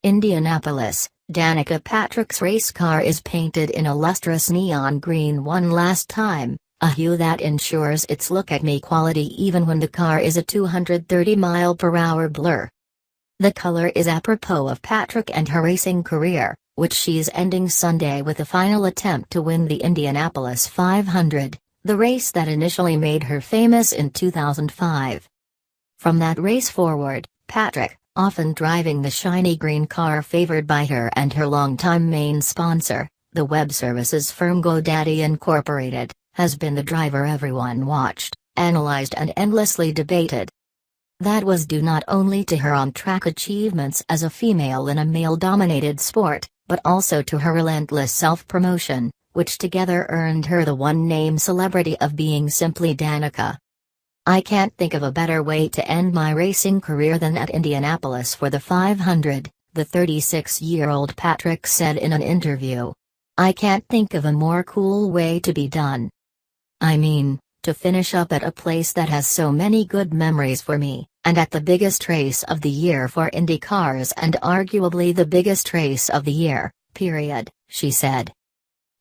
Indianapolis, Danica Patrick's race car is painted in a lustrous neon green one last time, a hue that ensures its look-at-me quality even when the car is a 230-mile-per-hour blur. The color is apropos of Patrick and her racing career, which she's ending Sunday with a final attempt to win the Indianapolis 500, the race that initially made her famous in 2005. From that race forward, Patrick, often driving the shiny green car favored by her and her longtime main sponsor, the web services firm GoDaddy Incorporated, has been the driver everyone watched, analyzed and endlessly debated. That was due not only to her on-track achievements as a female in a male-dominated sport, but also to her relentless self-promotion, which together earned her the one-name celebrity of being simply Danica. "I can't think of a better way to end my racing career than at Indianapolis for the 500, the 36-year-old Patrick said in an interview. "I can't think of a more cool way to be done. I mean, to finish up at a place that has so many good memories for me, and at the biggest race of the year for Indy cars and arguably the biggest race of the year, period," she said.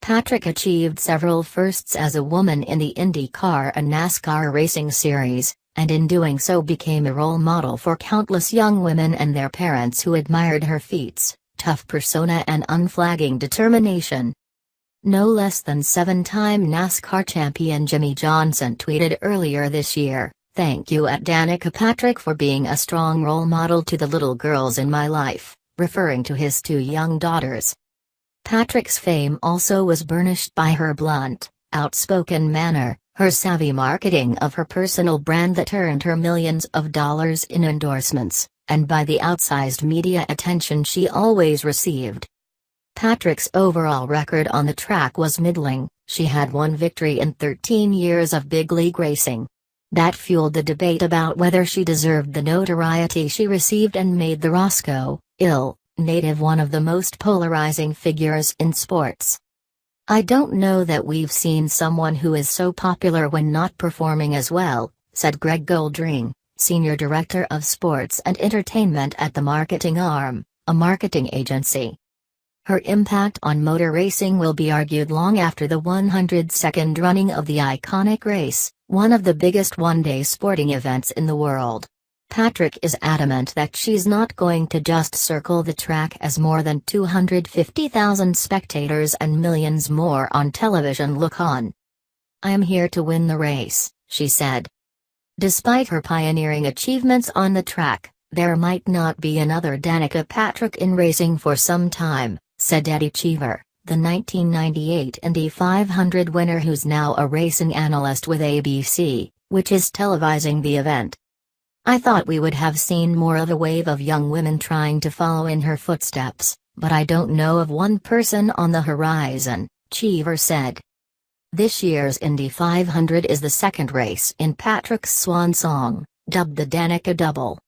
Patrick achieved several firsts as a woman in the IndyCar and NASCAR racing series, and in doing so became a role model for countless young women and their parents who admired her feats, tough persona and unflagging determination. No less than 7-time NASCAR champion Jimmy Johnson tweeted earlier this year, "Thank you at Danica Patrick for being a strong role model to the little girls in my life," referring to his 2 young daughters. Patrick's fame also was burnished by her blunt, outspoken manner, her savvy marketing of her personal brand that earned her millions of dollars in endorsements, and by the outsized media attention she always received. Patrick's overall record on the track was middling. She had 1 victory in 13 years of big league racing. That fueled the debate about whether she deserved the notoriety she received and made the Roscoe, native one of the most polarizing figures in sports. "I don't know that we've seen someone who is so popular when not performing as well," said Greg Goldring, Senior Director of Sports and Entertainment at the marketing arm, a marketing agency. Her impact on motor racing will be argued long after the 102nd running of the iconic race, one of the biggest one-day sporting events in the world. Patrick is adamant that she's not going to just circle the track as more than 250,000 spectators and millions more on television look on. "I'm here to win the race," she said. Despite her pioneering achievements on the track, there might not be another Danica Patrick in racing for some time, said Eddie Cheever, the 1998 Indy 500 winner who's now a racing analyst with ABC, which is televising the event. "I thought we would have seen more of a wave of young women trying to follow in her footsteps, but I don't know of one person on the horizon," Cheever said. This year's Indy 500 is the second race in Patrick's swan song, dubbed the Danica Double.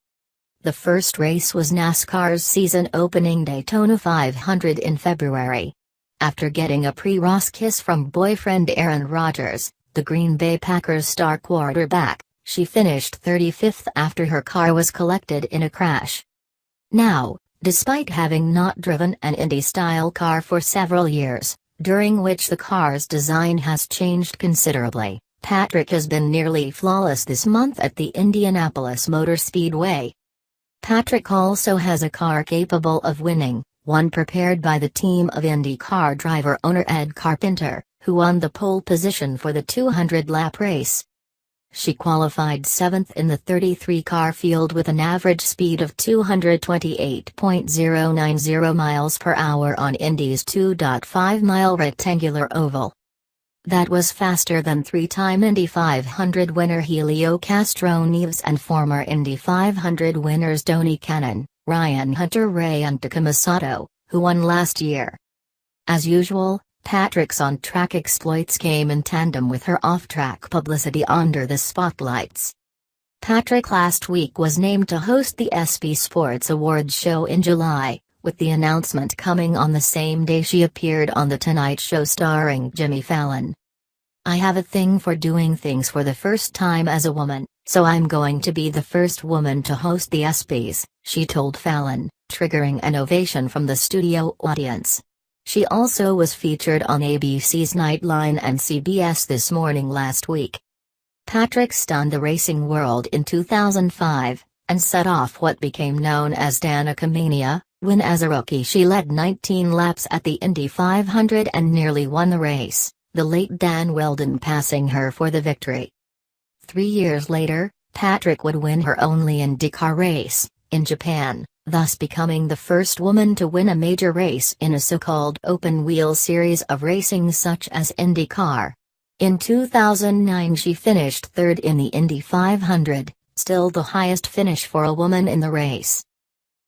The first race was NASCAR's season-opening Daytona 500 in February. After getting a pre-race kiss from boyfriend Aaron Rodgers, the Green Bay Packers star quarterback, she finished 35th after her car was collected in a crash. Now, despite having not driven an Indy-style car for several years, during which the car's design has changed considerably, Patrick has been nearly flawless this month at the Indianapolis Motor Speedway. Patrick also has a car capable of winning, one prepared by the team of IndyCar driver owner Ed Carpenter, who won the pole position for the 200-lap race. She qualified 7th in the 33-car field with an average speed of 228.090 miles per hour on Indy's 2.5-mile rectangular oval. That was faster than 3-time Indy 500 winner Helio Castroneves and former Indy 500 winners Tony Kanaan, Ryan Hunter-Reay and Takuma Sato, who won last year. As usual, Patrick's on-track exploits came in tandem with her off-track publicity under the spotlights. Patrick last week was named to host the ESPY Sports Awards show in July, with the announcement coming on the same day she appeared on The Tonight Show starring Jimmy Fallon. "I have a thing for doing things for the first time as a woman, so I'm going to be the first woman to host the ESPYs," she told Fallon, triggering an ovation from the studio audience. She also was featured on ABC's Nightline and CBS This Morning last week. Patrick stunned the racing world in 2005, and set off what became known as Danica Mania, when as a rookie she led 19 laps at the Indy 500 and nearly won the race, the late Dan Wheldon passing her for the victory. 3 years later, Patrick would win her only IndyCar race, in Japan, thus becoming the first woman to win a major race in a so-called open-wheel series of racing such as IndyCar. In 2009 she finished third in the Indy 500, still the highest finish for a woman in the race.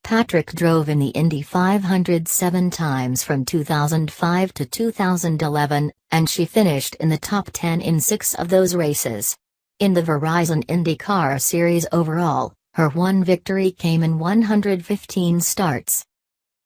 Patrick drove in the Indy 500 7 times from 2005 to 2011, and she finished in the top 10 in 6 of those races. In the Verizon IndyCar Series overall, her one victory came in 115 starts.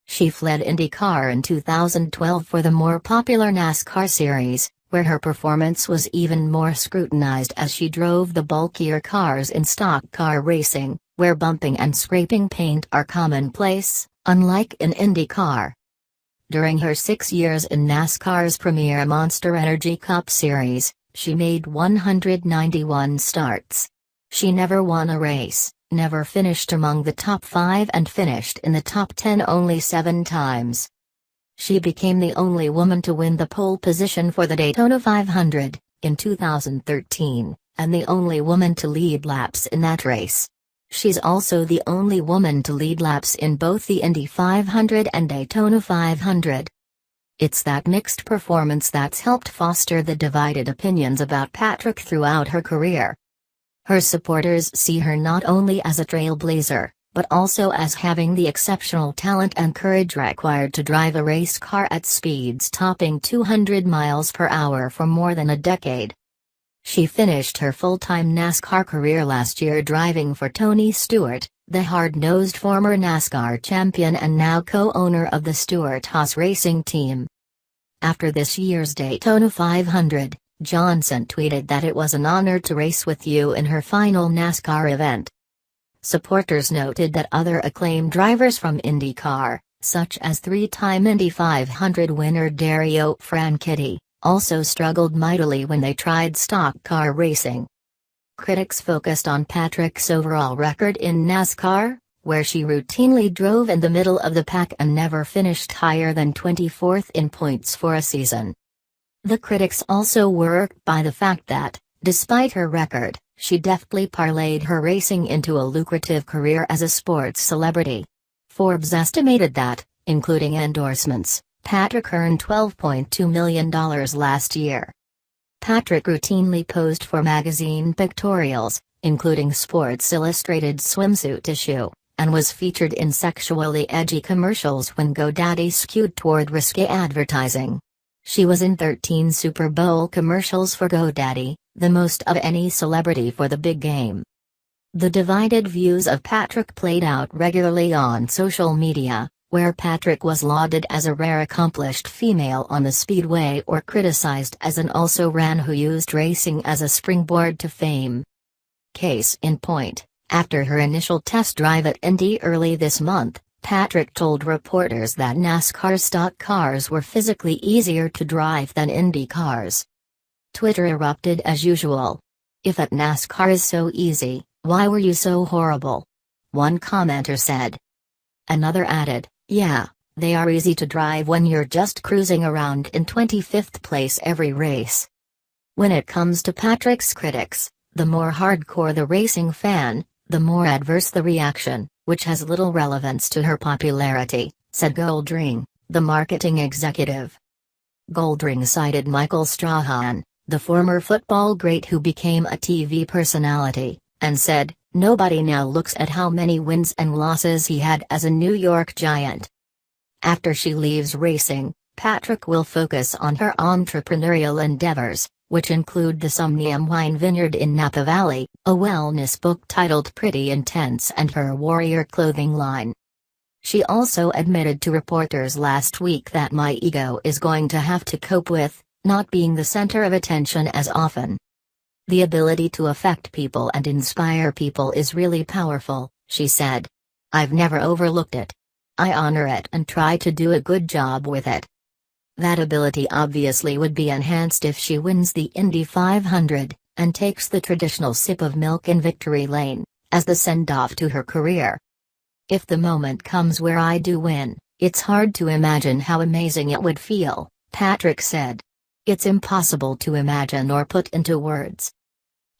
She fled IndyCar in 2012 for the more popular NASCAR Series, where her performance was even more scrutinized as she drove the bulkier cars in stock car racing, where bumping and scraping paint are commonplace, unlike in IndyCar. During her 6 years in NASCAR's premier Monster Energy Cup Series, she made 191 starts. She never won a race, never finished among the top 5 and finished in the top 10 only 7 times. She became the only woman to win the pole position for the Daytona 500, in 2013, and the only woman to lead laps in that race. She's also the only woman to lead laps in both the Indy 500 and Daytona 500. It's that mixed performance that's helped foster the divided opinions about Patrick throughout her career. Her supporters see her not only as a trailblazer, but also as having the exceptional talent and courage required to drive a race car at speeds topping 200 miles per hour for more than a decade. She finished her full-time NASCAR career last year driving for Tony Stewart, the hard-nosed former NASCAR champion and now co-owner of the Stewart-Haas racing team. After this year's Daytona 500, Johnson tweeted that it was an honor to race with you in her final NASCAR event. Supporters noted that other acclaimed drivers from IndyCar, such as 3-time Indy 500 winner Dario Franchitti, also struggled mightily when they tried stock car racing. Critics focused on Patrick's overall record in NASCAR, where she routinely drove in the middle of the pack and never finished higher than 24th in points for a season. The critics also were irked by the fact that, despite her record, she deftly parlayed her racing into a lucrative career as a sports celebrity. Forbes estimated that, including endorsements, Patrick earned $12.2 million last year. Patrick routinely posed for magazine pictorials, including Sports Illustrated swimsuit issue, and was featured in sexually edgy commercials when GoDaddy skewed toward risque advertising. She was in 13 Super Bowl commercials for GoDaddy, the most of any celebrity for the big game. The divided views of Patrick played out regularly on social media, where Patrick was lauded as a rare accomplished female on the speedway or criticized as an also-ran who used racing as a springboard to fame. Case in point, after her initial test drive at Indy early this month, Patrick told reporters that NASCAR stock cars were physically easier to drive than Indy cars. Twitter erupted as usual. "If at NASCAR is so easy, why were you so horrible?" one commenter said. Another added, "Yeah, they are easy to drive when you're just cruising around in 25th place every race." When it comes to Patrick's critics, the more hardcore the racing fan, the more adverse the reaction, which has little relevance to her popularity, said Goldring, the marketing executive. Goldring cited Michael Strahan, the former football great who became a TV personality, and said, "Nobody now looks at how many wins and losses he had as a New York Giant." After she leaves racing, Patrick will focus on her entrepreneurial endeavors, which include the Somnium Wine Vineyard in Napa Valley, a wellness book titled Pretty Intense, and her Warrior clothing line. She also admitted to reporters last week that "my ego is going to have to cope with not being the center of attention as often. The ability to affect people and inspire people is really powerful," she said. "I've never overlooked it. I honor it and try to do a good job with it. That ability obviously would be enhanced if she wins the Indy 500, and takes the traditional sip of milk in victory lane, as the send-off to her career. If the moment comes where I do win, it's hard to imagine how amazing it would feel, Patrick said. It's impossible to imagine or put into words.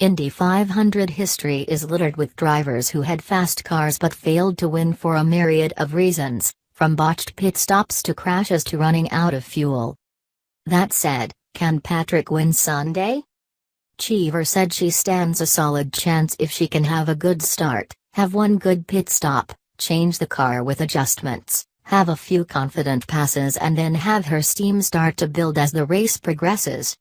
Indy 500 history is littered with drivers who had fast cars but failed to win for a myriad of reasons, from botched pit stops to crashes to running out of fuel. That said, can Patrick win Sunday? Cheever said she stands a solid chance if she can have a good start, have one good pit stop, change the car with adjustments, have a few confident passes and then have her steam start to build as the race progresses.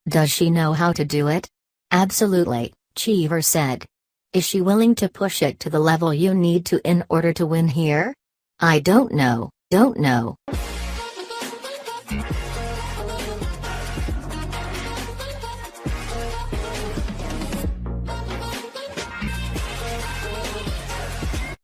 Does she know how to do it? Absolutely, Cheever said. Is she willing to push it to the level you need to in order to win here? I don't know.